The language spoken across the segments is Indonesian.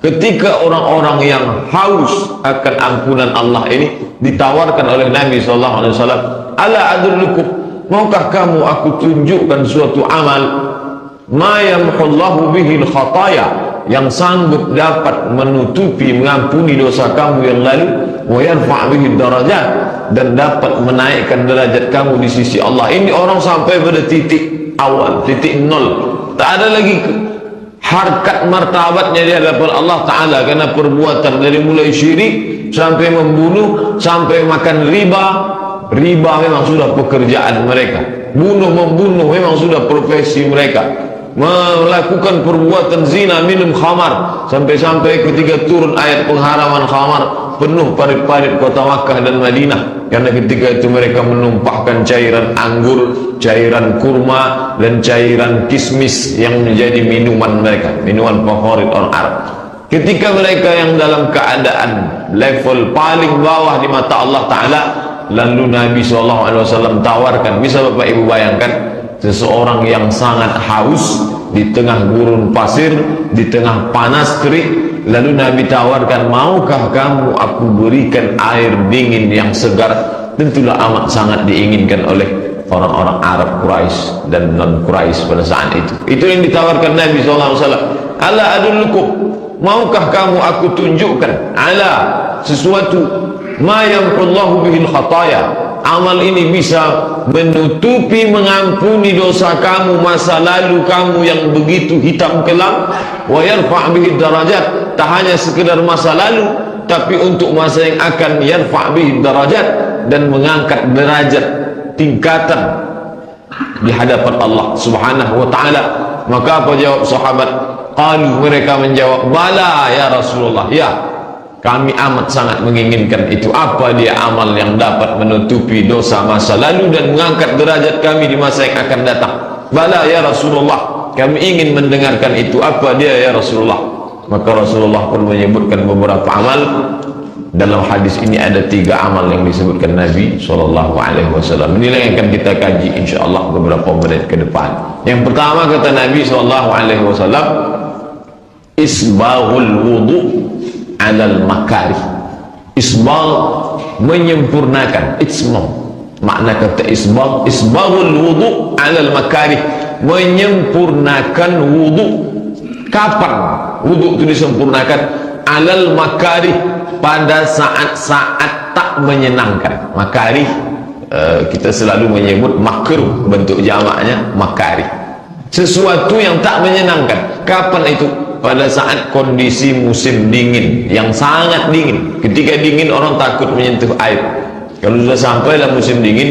ketika orang-orang yang haus akan ampunan Allah ini ditawarkan oleh Nabi SAW, ala adullukum, maukah kamu aku tunjukkan suatu amal, ma yamhullahu bihil khataya, yang sanggup dapat menutupi, mengampuni dosa kamu yang lalu, wa yarfa' bihi darajat, dan dapat menaikkan derajat kamu di sisi Allah. Ini orang sampai pada titik awal, titik nol, tak ada lagi harkat martabatnya di hadapan Allah Ta'ala karena perbuatan dari mulai syirik sampai membunuh sampai makan riba. Riba memang sudah pekerjaan mereka, membunuh memang sudah profesi mereka, melakukan perbuatan zina, minum khamar, sampai-sampai ketika turun ayat pengharaman khamar, penuh parit-parit kota Makkah dan Madinah, karena ketika itu mereka menumpahkan cairan anggur, cairan kurma, dan cairan kismis yang menjadi minuman mereka, minuman favorit orang Arab. Ketika mereka yang dalam keadaan level paling bawah di mata Allah Ta'ala, lalu Nabi SAW tawarkan. Bisa Bapak Ibu bayangkan seseorang yang sangat haus di tengah gurun pasir, di tengah panas terik, lalu Nabi tawarkan, maukah kamu aku berikan air dingin yang segar? Tentulah amat sangat diinginkan oleh orang-orang Arab Quraisy dan non-Quraisy pada saat itu. Itu yang ditawarkan Nabi SAW. Ala adullukum, maukah kamu aku tunjukkan, ala sesuatu, ma yamhullahu bihil khataya, amal ini bisa menutupi, mengampuni dosa kamu masa lalu kamu yang begitu hitam kelam, wa yarfa' bihi darajat, tak hanya sekedar masa lalu tapi untuk masa yang akan, yarfa' bihi darajat, dan mengangkat derajat tingkatan di hadapan Allah Subhanahu wa Ta'ala. Maka apa jawab sahabat? Qalu, mereka menjawab, bala ya Rasulullah, ya kami amat sangat menginginkan itu. Apa dia amal yang dapat menutupi dosa masa lalu dan mengangkat derajat kami di masa yang akan datang? Bala ya Rasulullah, kami ingin mendengarkan itu. Apa dia ya Rasulullah? Maka Rasulullah pun menyebutkan beberapa amal. Dalam hadis ini ada 3 amal yang disebutkan Nabi SAW. Inilah yang akan kita kaji insyaAllah beberapa menit ke depan. Yang pertama kata Nabi SAW, isbaghul wudu alal makarih. Isbagh, menyempurnakan. Isbagh, makna kata isbagh, isbaghul wudu alal makarih, menyempurnakan wudu. Kapan wudu itu disempurnakan? Alal makarih, pada saat-saat tak menyenangkan. Makarih, kita selalu menyebut makruh, bentuk jamaknya makarih, sesuatu yang tak menyenangkan. Kapan itu? Pada saat kondisi musim dingin yang sangat dingin. Ketika dingin orang takut menyentuh air. Kalau sudah sampai dalam musim dingin,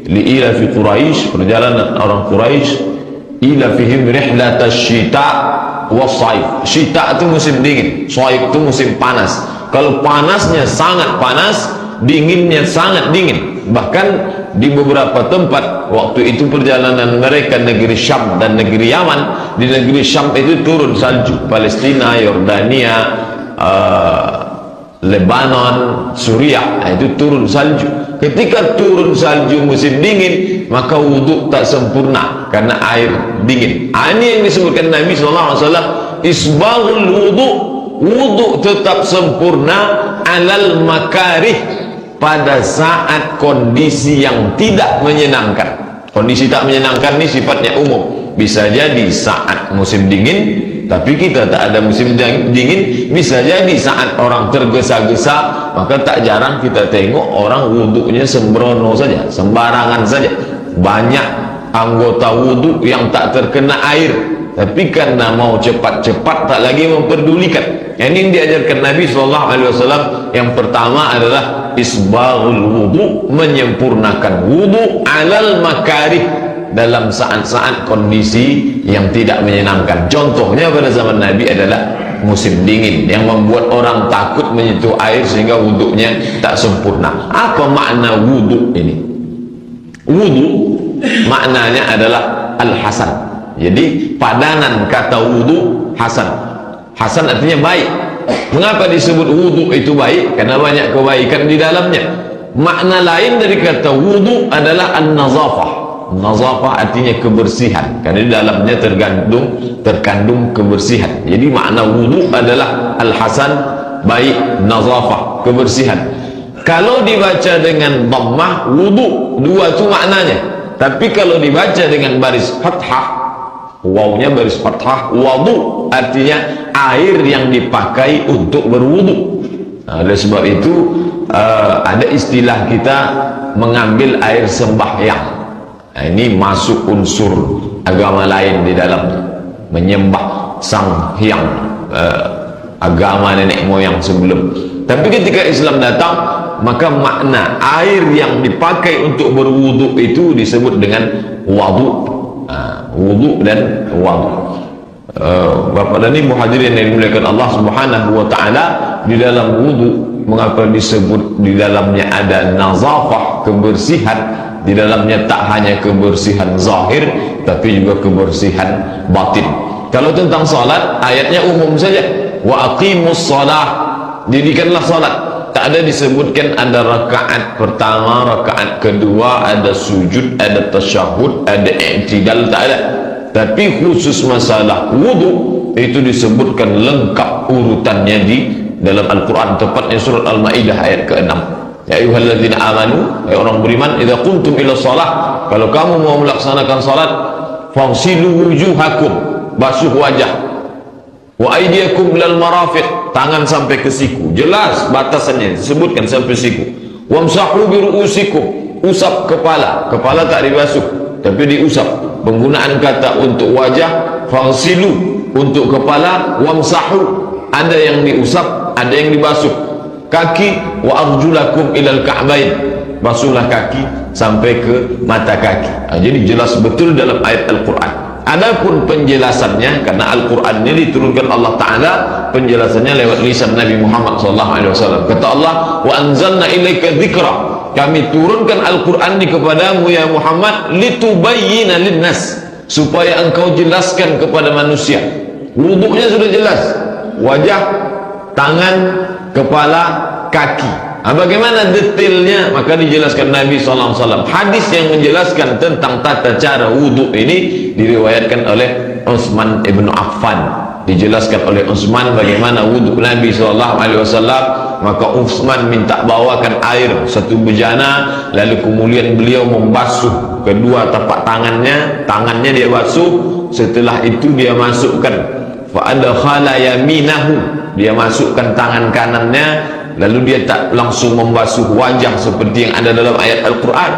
li'ila fi Quraisy, perjalanan orang Quraisy, ila fihim rihlatash syita was-saif. Syita itu musim dingin, saif itu musim panas. Kalau panasnya sangat panas, dinginnya sangat dingin. Bahkan di beberapa tempat waktu itu perjalanan mereka negeri Syam dan negeri Yaman, di negeri Syam itu turun salju. Palestina, Yordania, Lebanon, Suriah, itu turun salju. Ketika turun salju musim dingin, maka wudhu tak sempurna karena air dingin. Ini yang disebutkan Nabi SAW, isbaghul wudhu, wudhu tetap sempurna alal makarih, pada saat kondisi yang tidak menyenangkan. Kondisi tak menyenangkan ini sifatnya umum. Bisa jadi saat musim dingin, tapi kita tak ada musim dingin. Bisa jadi saat orang tergesa-gesa, maka tak jarang kita tengok orang wudhunya sembrono saja, sembarangan saja. Banyak anggota wudhu yang tak terkena air, tapi karena mau cepat-cepat tak lagi memperdulikan. Yang ini diajarkan Nabi SAW. Yang pertama adalah isbaghul wudu, menyempurnakan wudu alal makarih, dalam saat-saat kondisi yang tidak menyenangkan. Contohnya pada zaman Nabi adalah musim dingin yang membuat orang takut menyentuh air sehingga wudunya tak sempurna. Apa makna wudu ini? Wudu maknanya adalah al-hasan. Jadi padanan kata wudu hasan. Hasan artinya baik. Mengapa disebut wudu itu baik? Karena banyak kebaikan di dalamnya. Makna lain dari kata wudu adalah an-nazafah. nazafah artinya kebersihan, karena di dalamnya terkandung kebersihan. Jadi makna wudu adalah al-hasan, baik, nazafah, kebersihan. Kalau dibaca dengan dhammah wudu, dua itu maknanya. Tapi kalau dibaca dengan baris fathah, wawnya baris fathah, wudu artinya air yang dipakai untuk berwudu. Oleh sebab itu ada istilah kita mengambil air sembahyang. Ini masuk unsur agama lain di dalamnya, menyembah sang hyang, agama nenek moyang sebelum. Tapi ketika Islam datang, maka makna air yang dipakai untuk berwudu itu disebut dengan wudu. Wudu dan wudu. Bapak dan Ibu hadirin yang dimuliakan Allah Subhanahu wa taala, di dalam wudu mengapa disebut di dalamnya ada nazafah, kebersihan? Di dalamnya tak hanya kebersihan zahir, tapi juga kebersihan batin. Kalau tentang salat, ayatnya umum saja. Wa aqimus shalah, dirikanlah salat. Tak ada disebutkan ada rakaat pertama, rakaat kedua, ada sujud, ada tasyahud, ada i'tidal, tak ada. Tapi khusus masalah wudu itu disebutkan lengkap urutannya di dalam Al-Quran, tepatnya surat Al-Maidah ayat ke-6. Ya ayyuhalladzina amanu, ya orang beriman, idza qumtum ila shalah, kalau kamu mau melaksanakan salat, fagsilu wujuhakum, basuh wajah, wa aydiyakum ilal marafiq, tangan sampai ke siku, jelas batasannya disebutkan sampai siku. Wamsahu bi ru'usikum, usap kepala, kepala tak dibasuh tapi diusap. Penggunaan kata untuk wajah fagsilu, untuk kepala wamsahu, ada yang diusap, ada yang dibasuh. Kaki, wa arjulakum ilal ka'bain, basuhlah kaki sampai ke mata kaki. Jadi jelas betul dalam ayat Al-Quran. Adapun penjelasannya, karena Al-Quran ini diturunkan Allah Ta'ala, penjelasannya lewat lisan Nabi Muhammad SAW. Kata Allah, wa anzalna ilaika dzikra, kami turunkan Al-Quran ini kepadamu ya Muhammad, litubayyina linnas, supaya engkau jelaskan kepada manusia. Wuduknya sudah jelas, wajah, tangan, kepala, kaki. Bagaimana detailnya? Maka dijelaskan Nabi SAW. Hadis yang menjelaskan tentang tata cara wudhu ini diriwayatkan oleh Utsman ibn Affan. Dijelaskan oleh Utsman bagaimana wudhu Nabi SAW. Maka Utsman minta bawakan air satu bejana, lalu kemudian beliau membasuh kedua tapak tangannya, tangannya dia basuh. Setelah itu dia masukkan fa'adkhala yaminahu, dia masukkan tangan kanannya, lalu dia tak langsung membasuh wajah seperti yang ada dalam ayat Al-Quran,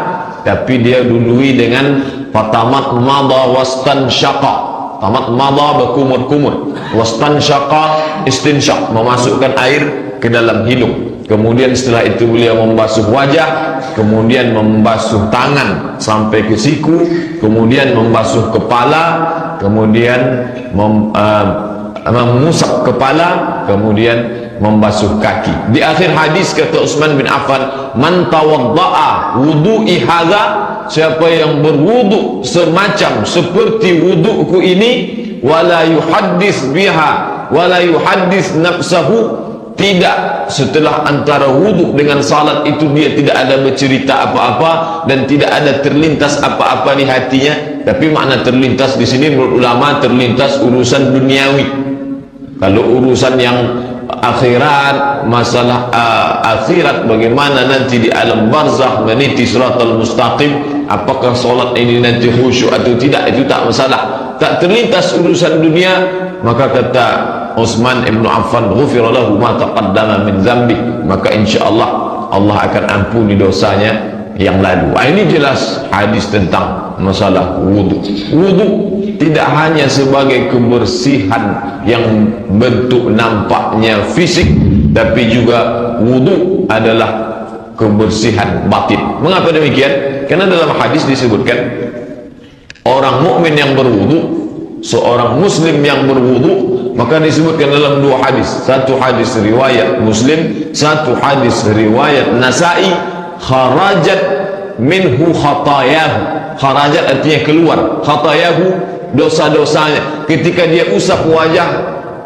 tapi dia dului dengan fatamat madha wastansyaqa. Tamat madha berkumur-kumur, wastansyaqa istinsyaq, memasukkan air ke dalam hidung. Kemudian setelah itu beliau membasuh wajah, kemudian membasuh tangan sampai ke siku, kemudian membasuh kepala, kemudian mengusap kepala, kemudian membasuh kaki. Di akhir hadis kata Utsman bin Affan, man tawadda'a wudu'i hadza, siapa yang berwudu semacam seperti wuduku ini, wala yuhaddis biha wala yuhaddis nafsahu, tidak setelah antara wudu dengan salat itu dia tidak ada bercerita apa-apa dan tidak ada terlintas apa-apa di hatinya. Tapi makna terlintas di sini menurut ulama terlintas urusan duniawi. Kalau urusan yang akhirat, masalah akhirat, bagaimana nanti di alam barzakh meniti siratal mustaqim, apakah solat ini nanti khusyuk atau tidak, itu tak masalah. Tak terlintas urusan dunia, maka kata Utsman ibn Affan, ghufira lahu ma taqaddama min dzambi, maka insyaallah Allah akan ampuni dosanya yang lalu. Ini jelas hadis tentang masalah wudu. Wudu tidak hanya sebagai kebersihan yang bentuk nampaknya fisik, tapi juga wudu adalah kebersihan batin. Mengapa demikian? Karena dalam hadis disebutkan orang mukmin yang berwudu, seorang muslim yang berwudu, maka disebutkan dalam dua hadis. Satu hadis riwayat Muslim, satu hadis riwayat Nasai, kharajat minhu khatayahu. Kharajat artinya keluar, khatayahu dosa-dosanya. Ketika dia usap wajah,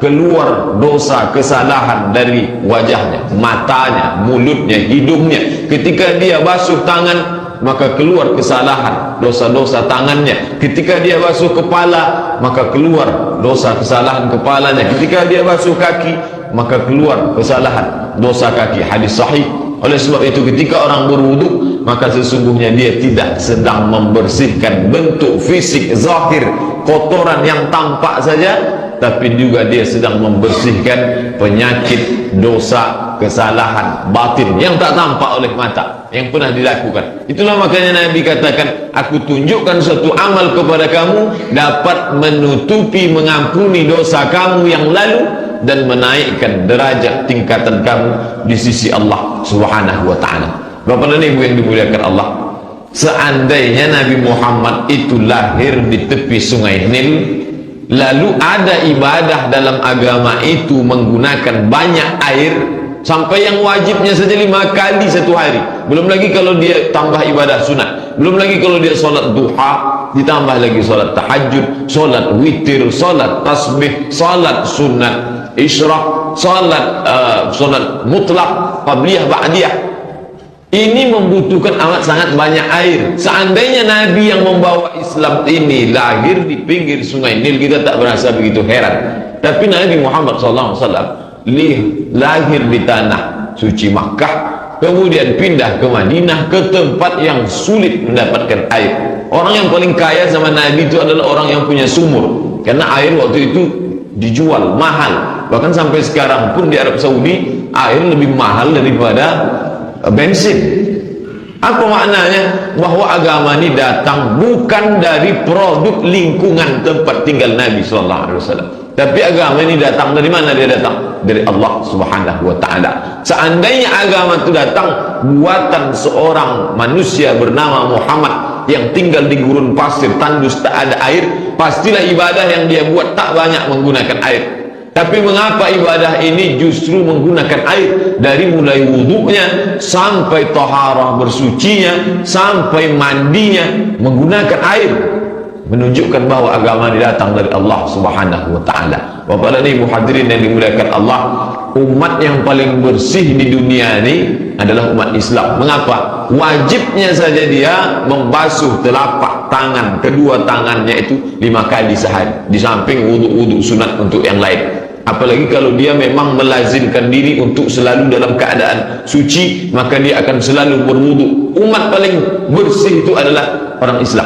keluar dosa, kesalahan dari wajahnya, matanya, mulutnya, hidungnya. Ketika dia basuh tangan, maka keluar kesalahan dosa-dosa tangannya. Ketika dia basuh kepala, maka keluar dosa kesalahan kepalanya. Ketika dia basuh kaki, maka keluar kesalahan dosa kaki. Hadis sahih. Oleh sebab itu ketika orang berwudu, maka sesungguhnya dia tidak sedang membersihkan bentuk fisik zahir, kotoran yang tampak saja, tapi juga dia sedang membersihkan penyakit, dosa, kesalahan batin yang tak tampak oleh mata, yang pernah dilakukan. Itulah makanya Nabi katakan, aku tunjukkan suatu amal kepada kamu dapat menutupi, mengampuni dosa kamu yang lalu dan menaikkan derajat tingkatan kamu di sisi Allah Subhanahu wa ta'ala. Bapak dan Ibu yang dimuliakan Allah, seandainya Nabi Muhammad itu lahir di tepi sungai Nil, lalu ada ibadah dalam agama itu menggunakan banyak air, sampai yang wajibnya saja 5 kali satu hari, belum lagi kalau dia tambah ibadah sunat, belum lagi kalau dia sholat duha, ditambah lagi sholat tahajud, sholat witir, sholat tasbih, sholat sunat isyraq, sholat mutlak, qabliyah, ba'diyah. Ini membutuhkan amat sangat banyak air. Seandainya Nabi yang membawa Islam ini lahir di pinggir sungai Nil, kita tak berasa begitu heran. Tapi Nabi Muhammad SAW lahir di tanah suci Makkah, kemudian pindah ke Madinah, ke tempat yang sulit mendapatkan air. Orang yang paling kaya sama Nabi itu adalah orang yang punya sumur, karena air waktu itu dijual mahal. Bahkan sampai sekarang pun di Arab Saudi air lebih mahal daripada bensin. Apa maknanya? Bahwa agama ini datang bukan dari produk lingkungan tempat tinggal Nabi SAW, tapi agama ini datang dari mana? Dia datang dari Allah Subhanahu wa ta'ala. Seandainya agama itu datang buatan seorang manusia bernama Muhammad yang tinggal di gurun pasir tandus, tak ada air, pastilah ibadah yang dia buat tak banyak menggunakan air. Tapi mengapa ibadah ini justru menggunakan air? Dari mulai wudunya sampai taharah bersucinya sampai mandinya menggunakan air, menunjukkan bahwa agama ini datang dari Allah Subhanahu wa ta'ala. Bapak dan Ibu hadirin yang dimuliakan Allah, umat yang paling bersih di dunia ini adalah umat Islam. Mengapa? Wajibnya saja dia membasuh telapak tangan, kedua tangannya itu 5 kali sehari, di samping wudu-wudu sunat untuk yang lain. Apalagi kalau dia memang melazimkan diri untuk selalu dalam keadaan suci, maka dia akan selalu berwudu. Umat paling bersih itu adalah orang Islam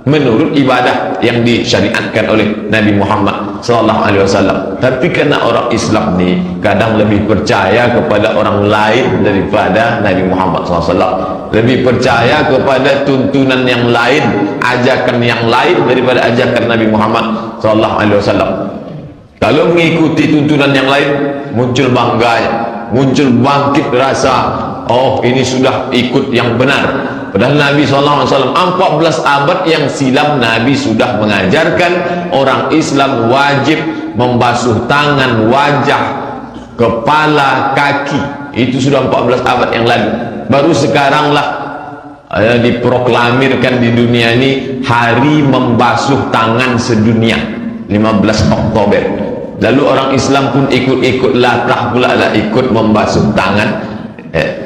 menurut ibadah yang disyariatkan oleh Nabi Muhammad SAW. Tapi karena orang Islam ni kadang lebih percaya kepada orang lain daripada Nabi Muhammad SAW, lebih percaya kepada tuntunan yang lain, ajakan yang lain daripada ajakan Nabi Muhammad SAW. Kalau mengikuti tuntunan yang lain, muncul bangganya, muncul bangkit rasa, oh ini sudah ikut yang benar. Padahal Nabi SAW 14 abad yang silam Nabi sudah mengajarkan orang Islam wajib membasuh tangan, wajah, kepala, kaki. Itu sudah 14 abad yang lalu. Baru sekaranglah diproklamirkan di dunia ini hari membasuh tangan sedunia, 15 Oktober. Lalu orang Islam pun ikut-ikut latah pula lah, ikut membasuh tangan.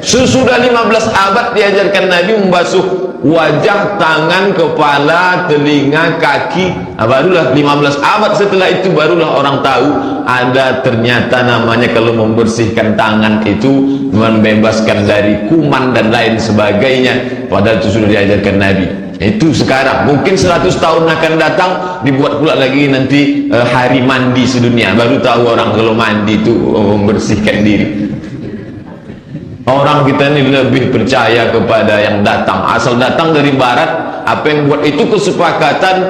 Sesudah 15 abad diajarkan Nabi membasuh wajah, tangan, kepala, telinga, kaki. Barulah 15 abad setelah itu barulah orang tahu ada ternyata namanya kalau membersihkan tangan itu membebaskan dari kuman dan lain sebagainya. Padahal itu sudah diajarkan Nabi. Itu sekarang, mungkin 100 tahun akan datang dibuat pula lagi nanti hari mandi sedunia, baru tahu orang kalau mandi itu membersihkan diri. Orang kita ini lebih percaya kepada yang datang, asal datang dari barat. Apa yang buat itu kesepakatan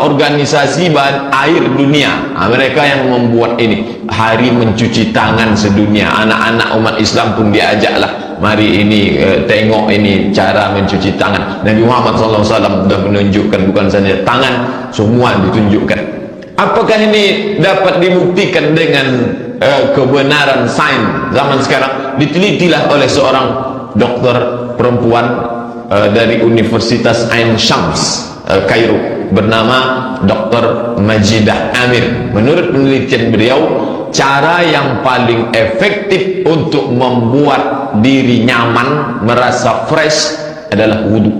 organisasi bahan air dunia. Mereka yang membuat ini hari mencuci tangan sedunia. Anak-anak umat Islam pun diajaklah, mari ini tengok ini cara mencuci tangan. Nabi Muhammad SAW sudah menunjukkan, bukan saja tangan, semua ditunjukkan. Apakah ini dapat dibuktikan dengan kebenaran sains zaman sekarang? Ditelitilah oleh seorang dokter perempuan dari Universitas Ain Shams Kairo, bernama Dr. Majidah Amir. Menurut penelitian beliau, cara yang paling efektif untuk membuat diri nyaman, merasa fresh adalah wudu.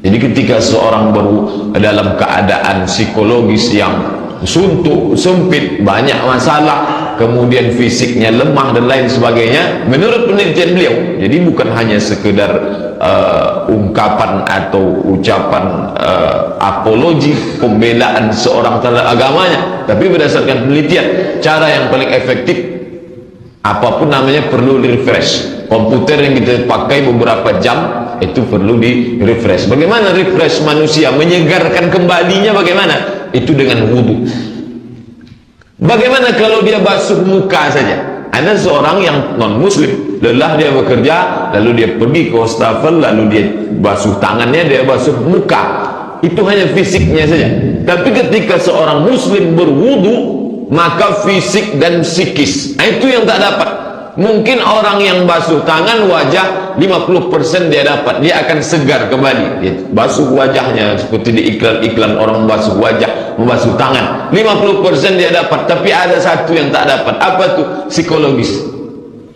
Jadi ketika seorang baru dalam keadaan psikologis yang suntuk, sempit, banyak masalah, kemudian fisiknya lemah dan lain sebagainya, menurut penelitian beliau, jadi bukan hanya sekedar ungkapan atau ucapan apologi, pembelaan seorang terhadap agamanya, tapi berdasarkan penelitian, cara yang paling efektif, apapun namanya, perlu di refresh. Komputer yang kita pakai beberapa jam itu perlu di refresh. Bagaimana refresh manusia, menyegarkan kembalinya bagaimana? Itu dengan wudhu. Bagaimana kalau dia basuh muka saja? Ada seorang yang non muslim, lelah dia bekerja, lalu dia pergi ke wastafel, lalu dia basuh tangannya, dia basuh muka. Itu hanya fisiknya saja. Tapi ketika seorang muslim berwudhu, maka fisik dan psikis, itu yang tak dapat. Mungkin orang yang basuh tangan, wajah 50% dia dapat, dia akan segar kembali. Dia basuh wajahnya seperti di iklan-iklan orang membasuh wajah, membasuh tangan, 50% dia dapat. Tapi ada satu yang tak dapat. Apa itu? Psikologis.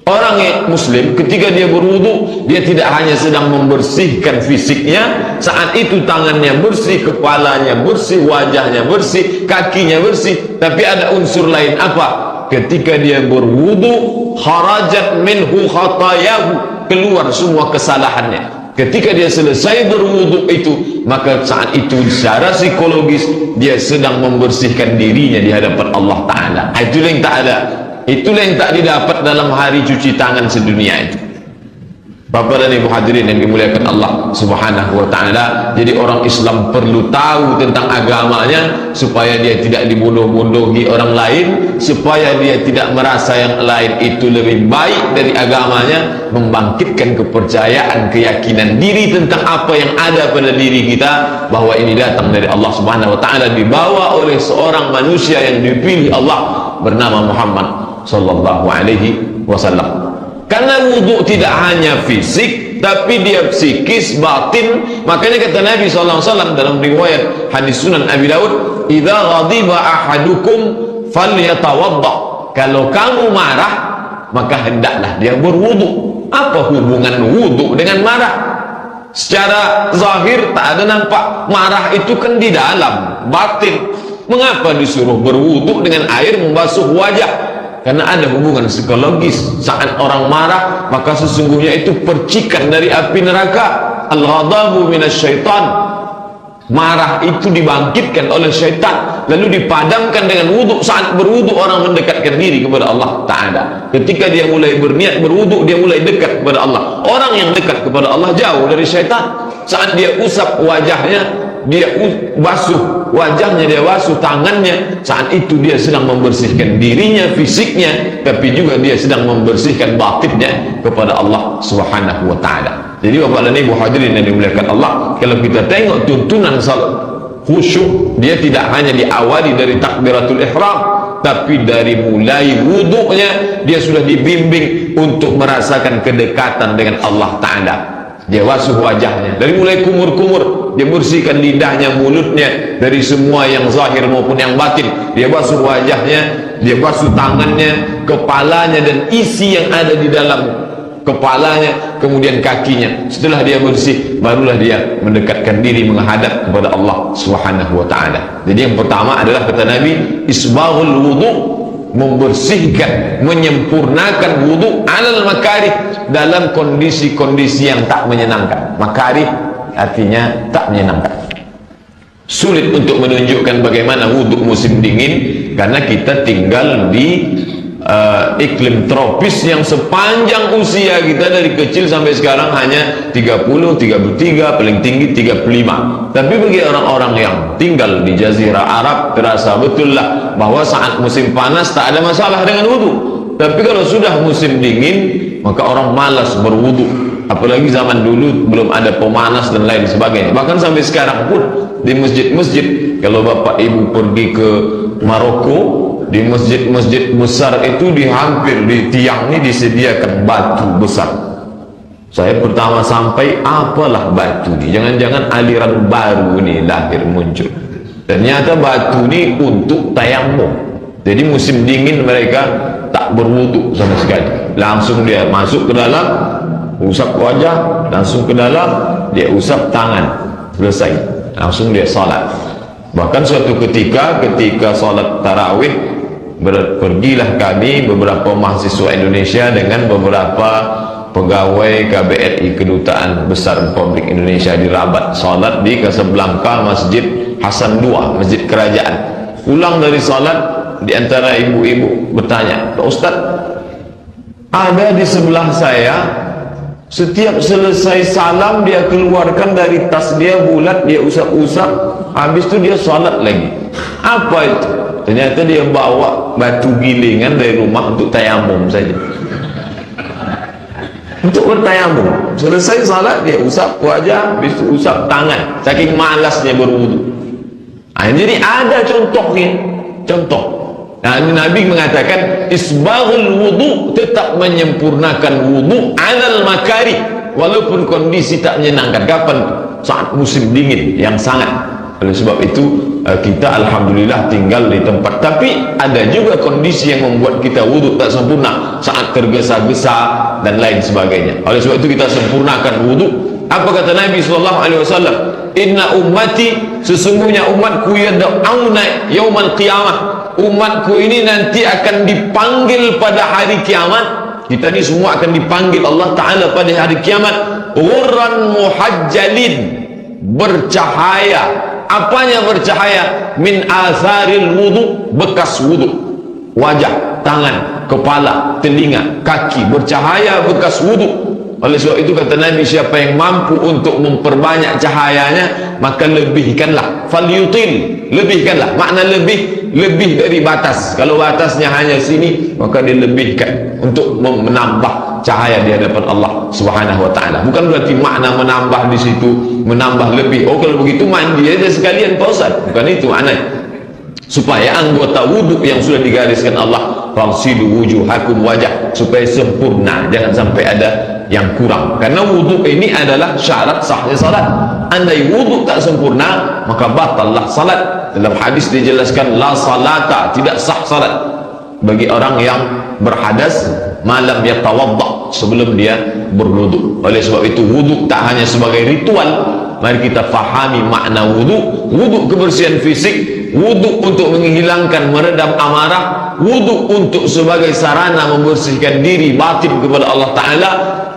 Orang yang muslim ketika dia berwudu, dia tidak hanya sedang membersihkan fisiknya, saat itu tangannya bersih, kepalanya bersih, wajahnya bersih, kakinya bersih, tapi ada unsur lain. Apa? Ketika dia berwudu, kharajat minhu khatayahu, keluar semua kesalahannya. Ketika dia selesai berwudu itu, maka saat itu secara psikologis dia sedang membersihkan dirinya di hadapan Allah Ta'ala. Itulah yang tak ada, itulah yang tak didapat dalam hari cuci tangan sedunia itu. Bapak dan Ibu hadirin yang dimuliakan Allah Subhanahu wa Ta'ala, jadi orang Islam perlu tahu tentang agamanya supaya dia tidak dibodoh-bodohi orang lain, supaya dia tidak merasa yang lain itu lebih baik dari agamanya, membangkitkan kepercayaan, keyakinan diri tentang apa yang ada pada diri kita, bahwa ini datang dari Allah Subhanahu wa Ta'ala, dibawa oleh seorang manusia yang dipilih Allah bernama Muhammad sallallahu alaihi wasallam. Karena wudhu tidak hanya fisik, tapi dia psikis, batin. Makanya kata Nabi SAW dalam riwayat hadis Sunan Abi Daud, "Idza ghadiba ahadukum falyatawadda." Kalau kamu marah, maka hendaklah dia berwudhu. Apa hubungan wudhu dengan marah? Secara zahir tak ada nampak. Marah itu kan di dalam, batin. Mengapa disuruh berwudhu dengan air membasuh wajah? Karena ada hubungan psikologis. Saat orang marah, maka sesungguhnya itu percikan dari api neraka. Al-ghadabu minasyaitan. Marah itu dibangkitkan oleh syaitan, lalu dipadamkan dengan wudhu. Saat berwudhu orang mendekatkan diri kepada Allah Ta'ala. Ketika dia mulai berniat berwudhu, dia mulai dekat kepada Allah. Orang yang dekat kepada Allah jauh dari syaitan. Saat dia usap wajahnya, dia basuh wajahnya, dia basuh tangannya, saat itu dia sedang membersihkan dirinya, fisiknya, tapi juga dia sedang membersihkan batinnya kepada Allah Subhanahu wa Ta'ala. Jadi Bapak dan Ibu hadirin yang dimuliakan Allah, kalau kita tengok tuntunan salat khusyuk, dia tidak hanya diawali dari takbiratul ihram, tapi dari mulai wudhunya dia sudah dibimbing untuk merasakan kedekatan dengan Allah Ta'ala. Dia basuh wajahnya dari mulai kumur-kumur, dia bersihkan lidahnya, mulutnya dari semua yang zahir maupun yang batin. Dia basuh wajahnya, dia basuh tangannya, kepalanya dan isi yang ada di dalam kepalanya, kemudian kakinya. Setelah dia bersih, barulah dia mendekatkan diri menghadap kepada Allah Subhanahu wa Ta'ala. Jadi yang pertama adalah kata Nabi, isbaghul wudu, membersihkan, menyempurnakan wudu alal makarih, dalam kondisi-kondisi yang tak menyenangkan. Makarih artinya tak menyenangkan. Sulit untuk menunjukkan bagaimana wudu musim dingin, karena kita tinggal di iklim tropis yang sepanjang usia kita dari kecil sampai sekarang hanya 30, 33, paling tinggi 35. Tapi bagi orang-orang yang tinggal di Jazirah Arab, terasa betul lah bahwa saat musim panas tak ada masalah dengan wudu. Tapi kalau sudah musim dingin, maka orang malas berwudu. Apalagi zaman dulu belum ada pemanas dan lain sebagainya. Bahkan sampai sekarang pun di masjid-masjid, kalau Bapak Ibu pergi ke Maroko, di masjid-masjid besar itu hampir di tiang ini disediakan batu besar. Saya pertama sampai, apalah batu ini? Jangan-jangan aliran baru ini lahir muncul. Ternyata batu ini untuk tayamum. Jadi musim dingin mereka tak berwudu sama sekali. Langsung dia masuk ke dalam, usap wajah, langsung ke dalam, dia usap tangan. selesai langsung dia salat. Bahkan suatu ketika salat tarawih, pergilah kami beberapa mahasiswa Indonesia dengan beberapa pegawai KBRI, Kedutaan Besar Republik Indonesia di Rabat, salat di Casablanca, Masjid Hasan II, masjid kerajaan. Pulang dari salat, di antara ibu-ibu bertanya, "Pak Ustaz, ada di sebelah saya, setiap selesai salam dia keluarkan dari tas dia bulat, dia usap-usap, habis itu dia salat lagi. Apa itu?" Ternyata dia bawa batu gilingan dari rumah untuk tayamum saja, untuk bertayamum. Selesai salat dia usap wajah, habis itu usap tangan, saking malasnya berwudu. Jadi ada contohnya, contoh. Nah, Nabi mengatakan isbaghul wudu, tetap menyempurnakan wudu alal makari, walaupun kondisi tak menyenangkan. Kapan? Saat musim dingin yang sangat. Oleh sebab itu kita alhamdulillah tinggal di tempat, tapi ada juga kondisi yang membuat kita wudu tak sempurna, saat tergesa-gesa dan lain sebagainya. Oleh sebab itu kita sempurnakan wudu. Apa kata Nabi SAW? Inna ummati, sesungguhnya umatku yad'auna yaumal qiyamah, umatku ini nanti akan dipanggil pada hari kiamat. Kita ini semua akan dipanggil Allah Ta'ala pada hari kiamat. Ghurran muhajjalin, bercahaya. Apanya bercahaya? Min atharil wudu, bekas wudu. Wajah, tangan, kepala, telinga, kaki bercahaya bekas wudu. Oleh sebab itu kata Nabi, siapa yang mampu untuk memperbanyak cahayanya, maka lebihkanlah. Falyutil, lebihkanlah. Makna lebih dari batas. Kalau batasnya hanya sini, maka dia lebihkan untuk menambah cahaya di hadapan Allah Subhanahu wa taala. Bukan berarti makna menambah di situ, menambah lebih. Oh, kalau begitu mandi aja sekalian Pak Ustaz. Bukan itu maknanya. Supaya anggota wudhu yang sudah digariskan Allah, fagsilu wujuhakum, wajah, supaya sempurna, jangan sampai ada yang kurang. Karena wudhu ini adalah syarat sahnya salat. Andai wudhu tak sempurna, maka batallah salat. Dalam hadis dijelaskan, la salata, tidak sah salat bagi orang yang berhadas malam yatawadda, sebelum dia berwudu. Oleh sebab itu wudu tak hanya sebagai ritual. Mari kita fahami makna wudu. Wudu kebersihan fisik, wudu untuk menghilangkan, meredam amarah, wudu untuk sebagai sarana membersihkan diri batin kepada Allah Ta'ala.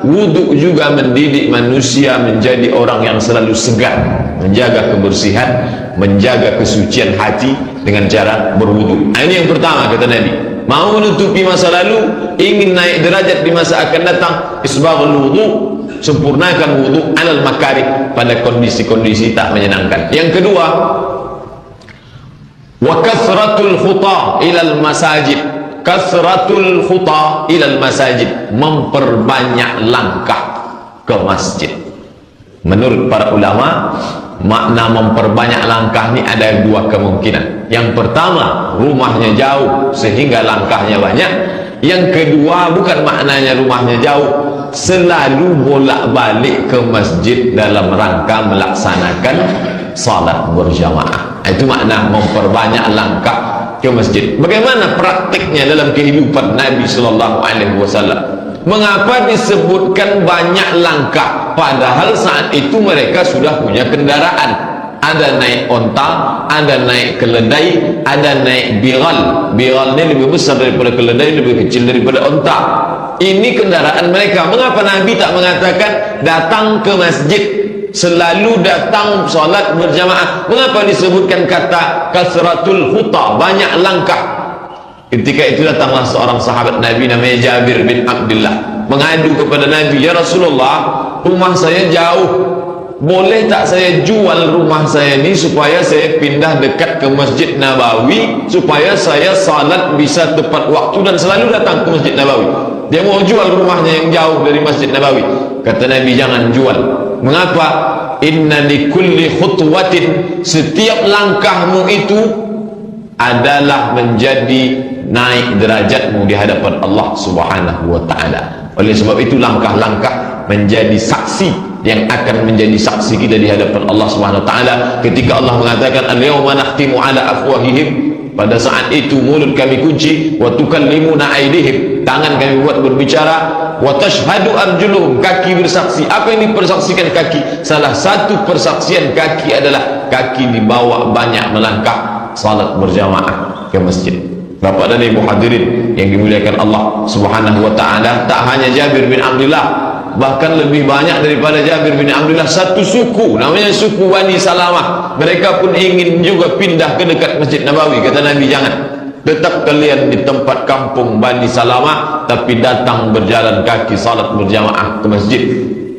Wudu juga mendidik manusia menjadi orang yang selalu segar, menjaga kebersihan, menjaga kesucian hati dengan cara berwudu. Ini yang pertama kata Nabi. Mau menutupi masa lalu, ingin naik derajat di masa akan datang, isbaghul wudu, sempurnakan wudu alal makarih, pada kondisi-kondisi tak menyenangkan. Yang kedua, wa kasratul khuta ilal masajid, kasratul khuta ilal masajid, memperbanyak langkah ke masjid. Menurut para ulama, makna memperbanyak langkah ini ada dua kemungkinan. Yang pertama, rumahnya jauh sehingga langkahnya banyak. Yang kedua, bukan maknanya rumahnya jauh, selalu bolak-balik ke masjid dalam rangka melaksanakan salat berjamaah. Itu makna memperbanyak langkah ke masjid. Bagaimana praktiknya dalam kehidupan Nabi SAW? Mengapa disebutkan banyak langkah, padahal saat itu mereka sudah punya kendaraan? Ada naik onta, ada naik keledai, ada naik biral. Biral ini lebih besar daripada keledai, lebih kecil daripada onta. Ini kendaraan mereka. Mengapa Nabi tak mengatakan datang ke masjid, selalu datang salat berjamaah? Mengapa disebutkan kata kasratul khuta, banyak langkah? Ketika itu datanglah seorang sahabat Nabi namanya Jabir bin Abdullah, mengadu kepada Nabi, "Ya Rasulullah, rumah saya jauh, boleh tak saya jual rumah saya ini supaya saya pindah dekat ke Masjid Nabawi, supaya saya salat bisa tepat waktu dan selalu datang ke Masjid Nabawi." Dia mau jual rumahnya yang jauh dari Masjid Nabawi. Kata Nabi, "Jangan jual." Mengapa? Inna likulli khutwatin, setiap langkahmu itu adalah menjadi naik derajatmu di hadapan Allah Subhanahu wa taala. Oleh sebab itu langkah-langkah menjadi saksi yang akan menjadi saksi kita di hadapan Allah Subhanahu wa taala. Ketika Allah mengatakan al-yauma nakhtimu ala afwahihim, pada saat itu mulut kami kunci, wa tukallimuna aydihim, tangan kami buat berbicara, wa tashhadu arjuluhum, kaki bersaksi. Apa yang dipersaksikan kaki? Salah satu persaksian kaki adalah kaki dibawa banyak melangkah salat berjamaah ke masjid. Bapak dan Ibu hadirin yang dimuliakan Allah Subhanahu wa taala, tak hanya Jabir bin Abdullah, bahkan lebih banyak daripada Jabir bin Abdullah, satu suku namanya suku Bani Salamah. Mereka pun ingin juga pindah ke dekat Masjid Nabawi. Kata Nabi, jangan, tetap kalian di tempat kampung Bani Salamah, tapi datang berjalan kaki salat berjamaah ke masjid.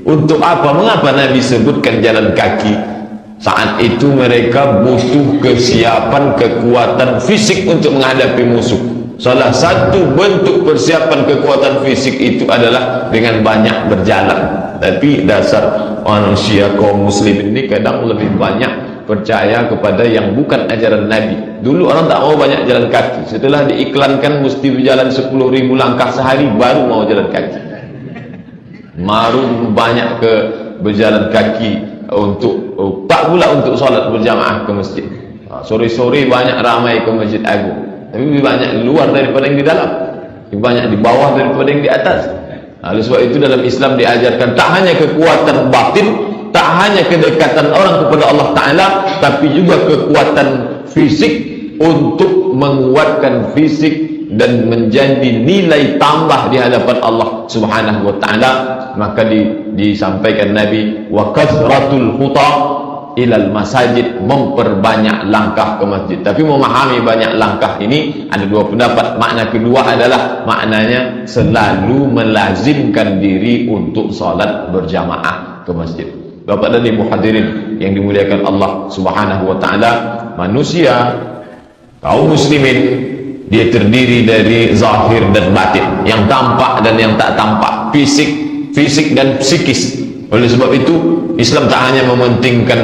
Untuk apa? Mengapa Nabi sebutkan jalan kaki? Saat itu mereka butuh kesiapan, kekuatan fisik untuk menghadapi musuh. Salah satu bentuk persiapan kekuatan fisik itu adalah dengan banyak berjalan. Tapi dasar manusia kaum muslim ini kadang lebih banyak percaya kepada yang bukan ajaran Nabi. Dulu orang tak mau banyak jalan kaki. Setelah diiklankan mesti berjalan 10.000 langkah sehari, baru mau jalan kaki. Baru banyak ke berjalan kaki untuk tak pula untuk solat berjamaah ke masjid. Sore-sore banyak ramai ke Masjid Agung, tapi lebih banyak di luar daripada yang di dalam, lebih banyak di bawah daripada yang di atas. Oleh sebab itu dalam Islam diajarkan tak hanya kekuatan batin, tak hanya kedekatan orang kepada Allah Ta'ala, tapi juga kekuatan fisik untuk menguatkan fisik dan menjadi nilai tambah di hadapan Allah Subhanahu wa taala. Maka disampaikan Nabi, wa kathratul khuta ilal masajid, memperbanyak langkah ke masjid. Tapi memahami banyak langkah ini ada dua pendapat. Makna kedua adalah maknanya selalu melazimkan diri untuk salat berjamaah ke masjid. Bapak dan Ibu hadirin yang dimuliakan Allah Subhanahu wa taala, manusia kaum muslimin dia terdiri dari zahir dan batin, yang tampak dan yang tak tampak, fisik dan psikis. Oleh sebab itu Islam tak hanya mementingkan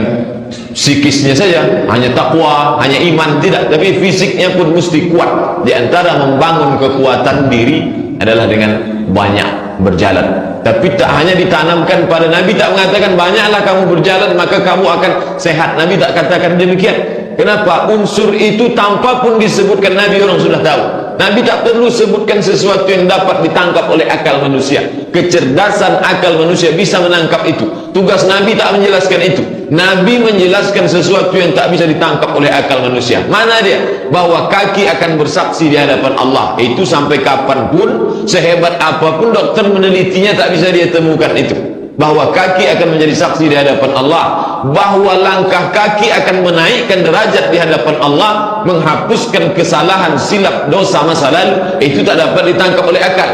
psikisnya saja, hanya takwa, hanya iman, tidak, tapi fisiknya pun mesti kuat. Di antara membangun kekuatan diri adalah dengan banyak berjalan. Tapi tak hanya ditanamkan pada Nabi, tak mengatakan banyaklah kamu berjalan maka kamu akan sehat. Nabi tak katakan demikian. Kenapa? Unsur itu tanpa pun disebutkan Nabi, orang sudah tahu. Nabi tak perlu sebutkan sesuatu yang dapat ditangkap oleh akal manusia. Kecerdasan akal manusia bisa menangkap itu. Tugas Nabi tak menjelaskan itu. Nabi menjelaskan sesuatu yang tak bisa ditangkap oleh akal manusia. Mana dia? Bahwa kaki akan bersaksi di hadapan Allah. Itu sampai kapanpun, sehebat apapun dokter menelitinya, tak bisa dia temukan itu. Bahwa kaki akan menjadi saksi di hadapan Allah, bahwa langkah kaki akan menaikkan derajat di hadapan Allah, menghapuskan kesalahan, silap, dosa masa lalu, itu tak dapat ditangkap oleh akal.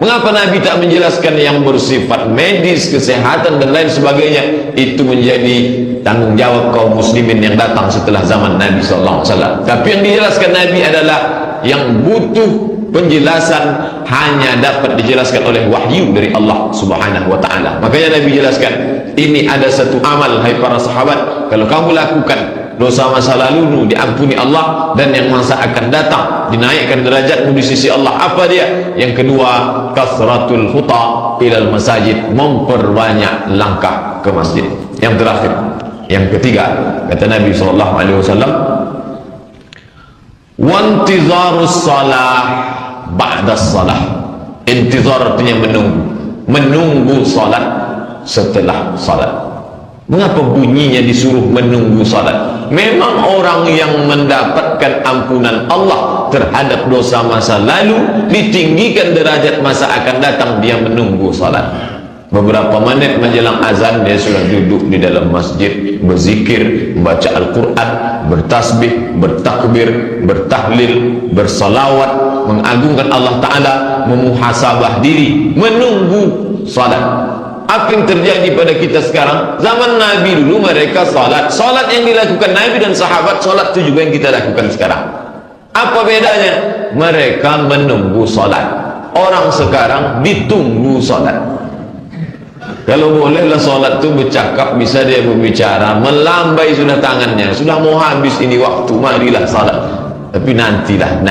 Mengapa Nabi tak menjelaskan yang bersifat medis, kesehatan dan lain sebagainya? Itu menjadi tanggung jawab kaum muslimin yang datang setelah zaman Nabi SAW. Tapi yang dijelaskan Nabi adalah yang butuh penjelasan hanya dapat dijelaskan oleh wahyu dari Allah Subhanahu wa taala. Makanya Nabi jelaskan, ini ada satu amal hai para sahabat, kalau kamu lakukan, dosa masa lalumu diampuni Allah, dan yang masa akan datang dinaikkan derajatmu di sisi Allah. Apa dia? Yang kedua, kasratul khuta ilal masajid, memperbanyak langkah ke masjid. Yang terakhir, yang ketiga, kata Nabi sallallahu alaihi wasallam, wantizarus salah ba'das salah. Intizar artinya menunggu salat setelah salat. Mengapa bunyinya disuruh menunggu salat? Memang orang yang mendapatkan ampunan Allah terhadap dosa masa lalu, ditinggikan derajat masa akan datang, dia menunggu salat. Beberapa menit menjelang azan dia sudah duduk di dalam masjid, berzikir, membaca Al-Quran, bertasbih, bertakbir, bertahlil, bersalawat, mengagungkan Allah Ta'ala, memuhasabah diri, menunggu salat. Apa yang terjadi pada kita sekarang? Zaman Nabi dulu mereka salat, salat yang dilakukan Nabi dan sahabat, salat itu juga yang kita lakukan sekarang. Apa bedanya? Mereka menunggu salat, orang sekarang ditunggu salat. Kalau bolehlah solat itu bercakap, bisa dia berbicara, melambai sudah tangannya, sudah mau habis ini waktu, marilah salat. Tapi nantilah.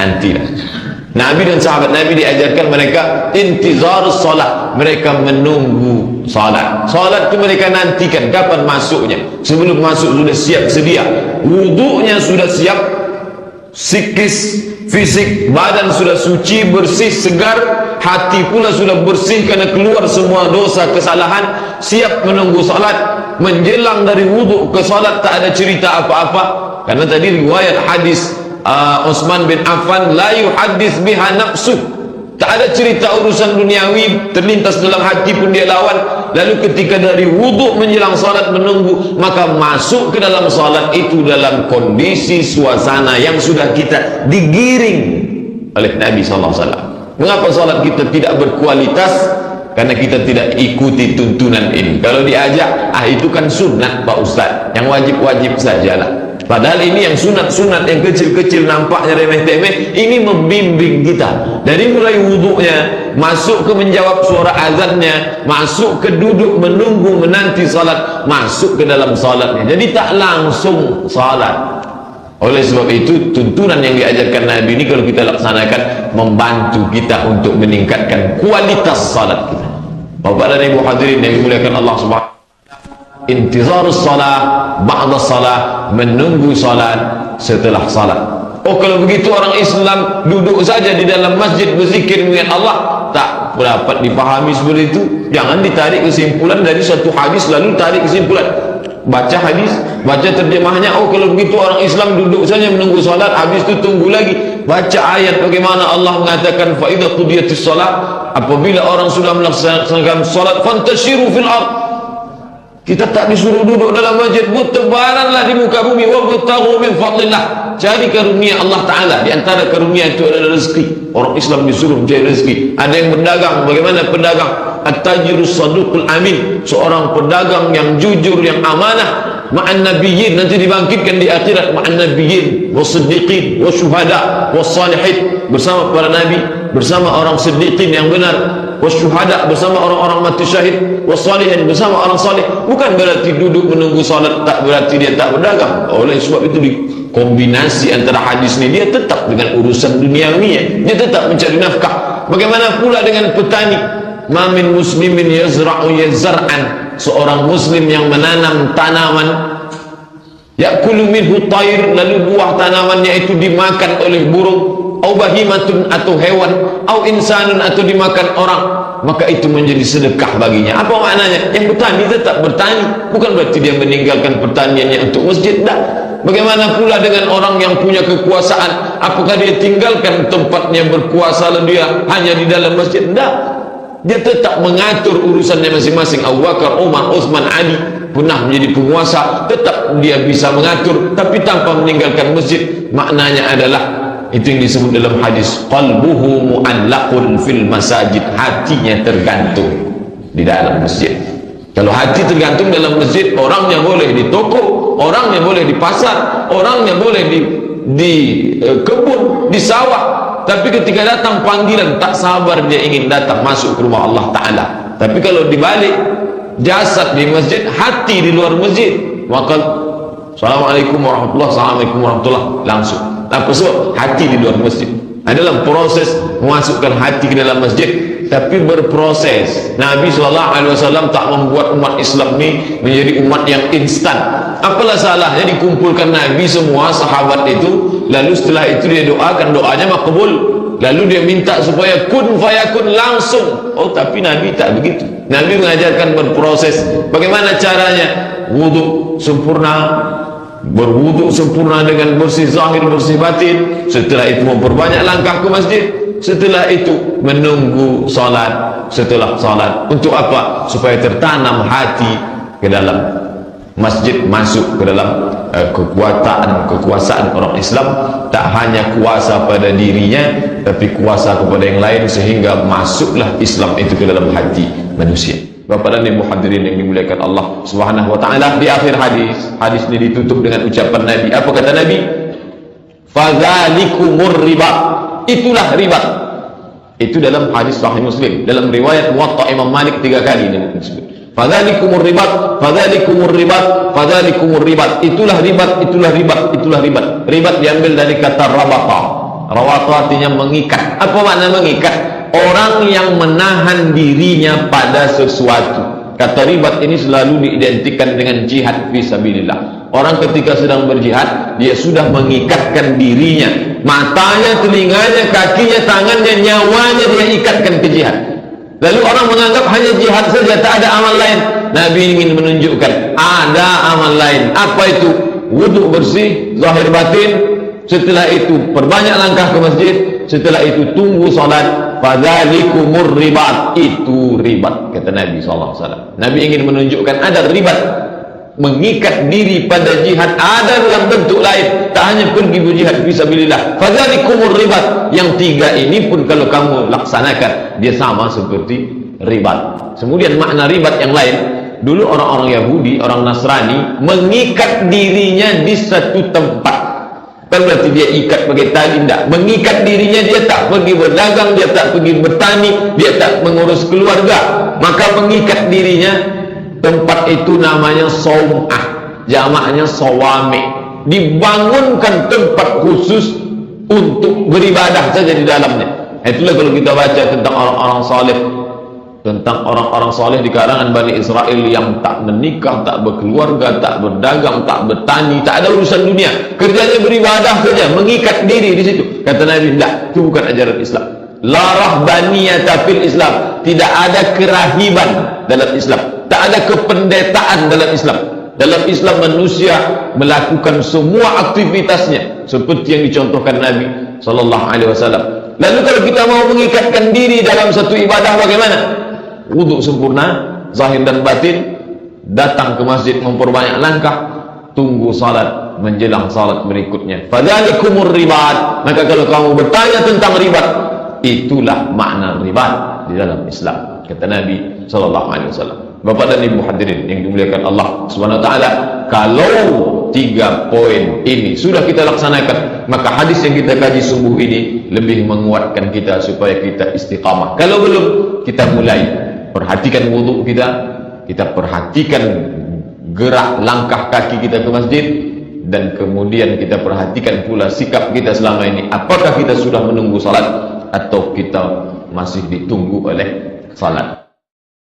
Nabi dan sahabat Nabi diajarkan mereka intizarus salat, mereka menunggu salat. Salat itu mereka nantikan kapan masuknya. Sebelum masuk sudah siap sedia, wudunya sudah siap, psikis, fisik badan sudah suci, bersih, segar, hati pula sudah bersih karena keluar semua dosa, kesalahan, siap menunggu salat. Menjelang dari wudhu ke salat tak ada cerita apa-apa, karena tadi riwayat hadis Utsman bin Affan, la yuhaddits biha nafsu, tak ada cerita urusan duniawi terlintas dalam hati pun dia lawan. Lalu ketika dari wudhu menjelang salat menunggu, maka masuk ke dalam salat itu dalam kondisi suasana yang sudah kita digiring oleh Nabi SAW. Mengapa salat kita tidak berkualitas? Karena kita tidak ikuti tuntunan ini. Kalau diajak, itu kan sunat Pak Ustaz, yang wajib-wajib sajalah. Padahal ini yang sunat-sunat yang kecil-kecil nampaknya remeh-temeh, ini membimbing kita dari mulai wudhunya, masuk ke menjawab suara azannya, masuk ke duduk menunggu menanti salat, masuk ke dalam salatnya. Jadi tak langsung salat. Oleh sebab itu tuntunan yang diajarkan Nabi ini kalau kita laksanakan membantu kita untuk meningkatkan kualitas salat kita. Bapak dan Ibu hadirin yang dimuliakan Allah Subhanahu wa taala, intizarus salat ba'da salat, menunggu salat setelah salat. Oh, kalau begitu orang Islam duduk saja di dalam masjid berzikir mengingat Allah, tak dapat dipahami seperti itu. Jangan ditarik kesimpulan dari satu hadis lalu tarik kesimpulan. Baca hadis, baca terjemahnya. Oh, kalau begitu orang Islam duduk saja menunggu salat, habis itu tunggu lagi. Baca ayat bagaimana Allah mengatakan fa idza qudiyatis salat, apabila orang sudah melaksanakan salat, fantashiru fil ardh. Kita tak disuruh duduk dalam masjid, bertebaranlah di muka bumi, wabtaghu min fadlillah, cari karunia Allah Ta'ala. Di antara karunia itu adalah rezeki. Orang Islam disuruh mencari rezeki. Ada yang berdagang, bagaimana pedagang? At-tajirus saduqul amin, seorang pedagang yang jujur, yang amanah. Ma'an nabiyyin, nanti dibangkitkan di akhirat, ma'an nabiyyin was-siddiqin was-syuhada was-salihin, bersama para nabi, bersama orang siddiqin yang benar, wasyuhada, bersama orang-orang mati syahid, wassalihin, bersama orang salih. Bukan berarti duduk menunggu salat tak berarti dia tak berdagang. Oleh sebab itu di kombinasi antara hadis ini, dia tetap dengan urusan duniawinya, dia tetap mencari nafkah. Bagaimana pula dengan petani? Ma min muslimin yazra'u yazar'an, seorang muslim yang menanam tanaman, ya'kulu minhu tayr, lalu buah tanamannya itu dimakan oleh burung, au bahimatun, atau hewan, au insanun, atau dimakan orang, maka itu menjadi sedekah baginya. Apa maknanya? Yang bertani tetap bertani, bukan berarti dia meninggalkan pertaniannya untuk masjid. Tak. Bagaimana pula dengan orang yang punya kekuasaan? Apakah dia tinggalkan tempatnya berkuasa lalu dia hanya di dalam masjid? Tak. Dia tetap mengatur urusannya masing-masing. Abu Bakar, Umar, Utsman, Ali pernah menjadi penguasa, tetap dia bisa mengatur, tapi tanpa meninggalkan masjid. Maknanya adalah itu yang disebut dalam hadis, qalbuhu mu'allaqun fil masajid, hatinya tergantung di dalam masjid. Kalau hati tergantung dalam masjid, orangnya boleh di toko, orangnya boleh di pasar, orangnya boleh di kebun, di sawah, tapi ketika datang panggilan tak sabar dia ingin datang masuk ke rumah Allah Ta'ala. Tapi kalau dibalik, jasad di masjid, hati di luar masjid, maka Assalamualaikum warahmatullahi, Assalamualaikum warahmatullahi, langsung. Apa sebab? Hati di luar masjid. Adalah proses memasukkan hati ke dalam masjid, tapi berproses. Nabi SAW tak membuat umat Islam ini menjadi umat yang instan. Apalah salahnya dikumpulkan Nabi semua sahabat itu, lalu setelah itu dia doakan, doanya makbul, lalu dia minta supaya kun fayakun langsung. Oh, tapi Nabi tak begitu. Nabi mengajarkan berproses. Bagaimana caranya? Wudhu sempurna, berwudhu sempurna dengan bersih zahir, bersih batin. Setelah itu memperbanyak langkah ke masjid. Setelah itu menunggu salat. Setelah salat, untuk apa? Supaya tertanam hati ke dalam masjid, masuk ke dalam kekuasaan orang Islam. Tak hanya kuasa pada dirinya, tapi kuasa kepada yang lain, sehingga masuklah Islam itu ke dalam hati manusia. Bapak dan Ibu hadirin yang dimuliakan Allah Subhanahu wa taala, di akhir hadis ini ditutup dengan ucapan Nabi. Apa kata Nabi? Fadzalikumur riba. Itulah riba. Itu dalam hadis Sahih Muslim, dalam riwayat Muwatta Imam Malik 3 kali ini disebut. Fadzalikumur ribat, fadzalikumur ribat, fadzalikumur ribat. Itulah ribat, itulah ribat, itulah ribat. Ribat diambil dari kata rabata. Rabata artinya mengikat. Apa makna mengikat? Orang yang menahan dirinya pada sesuatu. Kata ribat ini selalu diidentikan dengan jihad fisabilillah. Orang ketika sedang berjihad, dia sudah mengikatkan dirinya, matanya, telinganya, kakinya, tangannya, nyawanya dia ikatkan ke jihad. Lalu orang menganggap hanya jihad saja, tak ada amal lain. Nabi ingin menunjukkan ada amal lain. Apa itu? Wudhu bersih, zahir batin. Setelah itu perbanyak langkah ke masjid. Setelah itu tunggu salat. Fadzalikumur ribat. Itu ribat, kata Nabi SAW. Nabi ingin menunjukkan ada ribat, mengikat diri pada jihad ada dalam bentuk lain, tak hanya pergi berjihad fisabilillah. Fadzalikumur ribat. Yang tiga ini pun kalau kamu laksanakan, dia sama seperti ribat. Kemudian makna ribat yang lain, dulu orang-orang Yahudi, orang Nasrani mengikat dirinya di satu tempat. Kan berarti dia ikat pakai tali, tidak. Mengikat dirinya, dia tak pergi berdagang, dia tak pergi bertani, dia tak mengurus keluarga. Maka mengikat dirinya, tempat itu namanya saumah, jamaknya sawami. Dibangunkan tempat khusus untuk beribadah saja di dalamnya. Itulah kalau kita baca tentang orang-orang saleh, tentang orang-orang saleh di kalangan Bani Israel yang tak menikah, tak berkeluarga, tak berdagang, tak bertani, tak ada urusan dunia, kerjanya beribadah saja, mengikat diri di situ. Kata Nabi, tidak, itu bukan ajaran Islam. La rahbaniyata fil Islam. Tidak ada kerahiban dalam Islam, tak ada kependetaan dalam Islam. Dalam Islam manusia melakukan semua aktivitasnya seperti yang dicontohkan Nabi SAW. Lalu kalau kita mau mengikatkan diri dalam satu ibadah, bagaimana? Wudhu sempurna, zahir dan batin, datang ke masjid memperbanyak langkah, tunggu salat, menjelang salat berikutnya. Fadzalikumur ribat. Maka kalau kamu bertanya tentang ribat, itulah makna ribat di dalam Islam, kata Nabi SAW. Bapak dan Ibu hadirin yang dimuliakan Allah Subhanahu wa taala, kalau 3 poin ini sudah kita laksanakan, maka hadis yang kita kaji subuh ini lebih menguatkan kita supaya kita istiqamah. Kalau belum, kita mulai perhatikan wudu kita, kita perhatikan gerak langkah kaki kita ke masjid, dan kemudian kita perhatikan pula sikap kita selama ini. Apakah kita sudah menunggu salat atau kita masih ditunggu oleh salat?